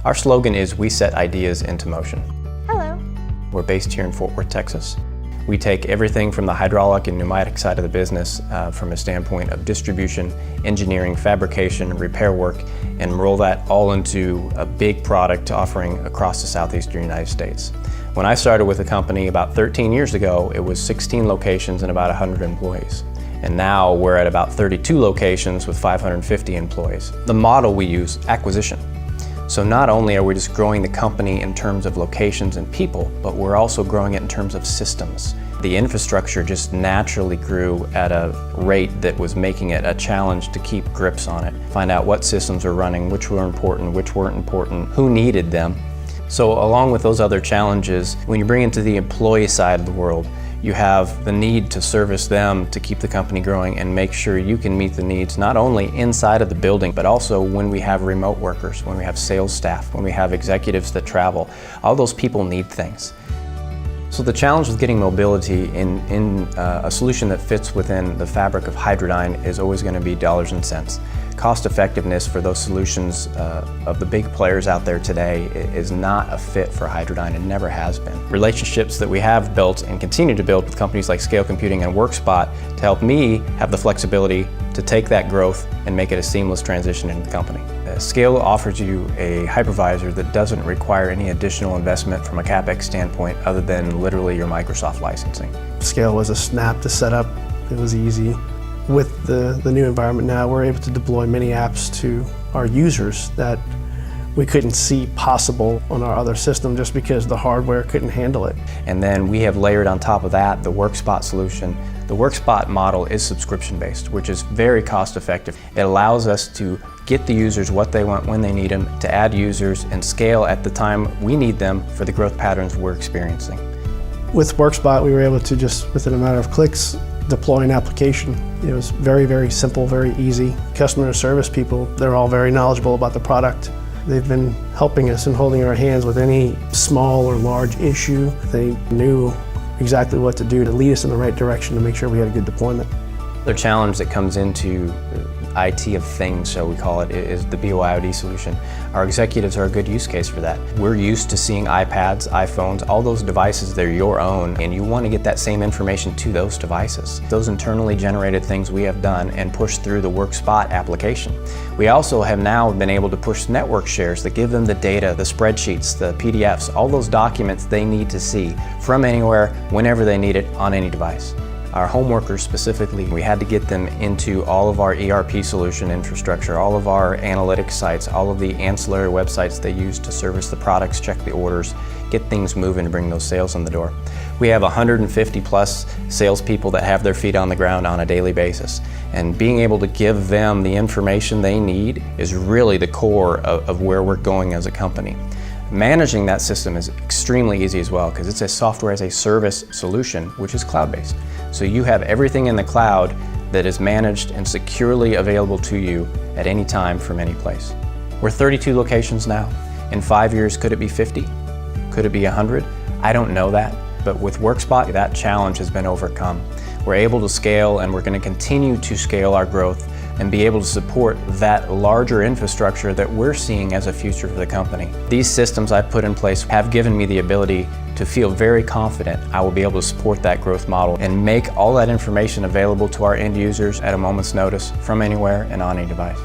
Our slogan is, "We set ideas into motion." Hello. We're based here in Fort Worth, Texas. We take everything from the hydraulic and pneumatic side of the business from a standpoint of distribution, engineering, fabrication, repair work, and roll that all into a big product offering across the southeastern United States. When I started with the company about 13 years ago, it was 16 locations and about 100 employees. And now we're at about 32 locations with 550 employees. The model we use, acquisition. So not only are we just growing the company in terms of locations and people, but we're also growing it in terms of systems. The infrastructure just naturally grew at a rate that was making it a challenge to keep grips on it. Find out what systems are running, which were important, which weren't important, who needed them. So along with those other challenges, when you bring into the employee side of the world, you have the need to service them to keep the company growing and make sure you can meet the needs not only inside of the building, but also when we have remote workers, when we have sales staff, when we have executives that travel. All those people need things. So the challenge with getting mobility in a solution that fits within the fabric of Hydradyne is always going to be dollars and cents. Cost effectiveness for those solutions of the big players out there today is not a fit for Hydradyne and never has been. Relationships that we have built and continue to build with companies like Scale Computing and Workspot to help me have the flexibility to take that growth and make it a seamless transition into the company. Scale offers you a hypervisor that doesn't require any additional investment from a CapEx standpoint other than literally your Microsoft licensing. Scale was a snap to set up. It was easy. With the new environment now, we're able to deploy many apps to our users that we couldn't see possible on our other system just because the hardware couldn't handle it. And then we have layered on top of that the Workspot solution. The Workspot model is subscription-based, which is very cost-effective. It allows us to get the users what they want when they need them, to add users and scale at the time we need them for the growth patterns we're experiencing. With Workspot, we were able to just, within a matter of clicks, deploy an application. It was very, very simple, very easy. Customer service people, they're all very knowledgeable about the product. They've been helping us and holding our hands with any small or large issue. They knew exactly what to do to lead us in the right direction to make sure we had a good deployment. The challenge that comes into IT of things, so we call it, is the BYOD solution. Our executives are a good use case for that. We're used to seeing iPads, iPhones, all those devices, they're your own, and you want to get that same information to those devices. Those internally generated things we have done and pushed through the Workspot application. We also have now been able to push network shares that give them the data, the spreadsheets, the PDFs, all those documents they need to see from anywhere, whenever they need it, on any device. Our home workers specifically, we had to get them into all of our ERP solution infrastructure, all of our analytics sites, all of the ancillary websites they use to service the products, check the orders, get things moving to bring those sales in the door. We have 150 plus salespeople that have their feet on the ground on a daily basis. And being able to give them the information they need is really the core of where we're going as a company. Managing that system is extremely easy as well because it's a software as a service solution, which is cloud-based. So you have everything in the cloud that is managed and securely available to you at any time from any place. We're 32 locations now. In 5 years, could it be 50? Could it be 100? I don't know that, but with Workspot, that challenge has been overcome. We're able to scale, and we're going to continue to scale our growth and be able to support that larger infrastructure that we're seeing as a future for the company. These systems I've put in place have given me the ability to feel very confident I will be able to support that growth model and make all that information available to our end users at a moment's notice from anywhere and on any device.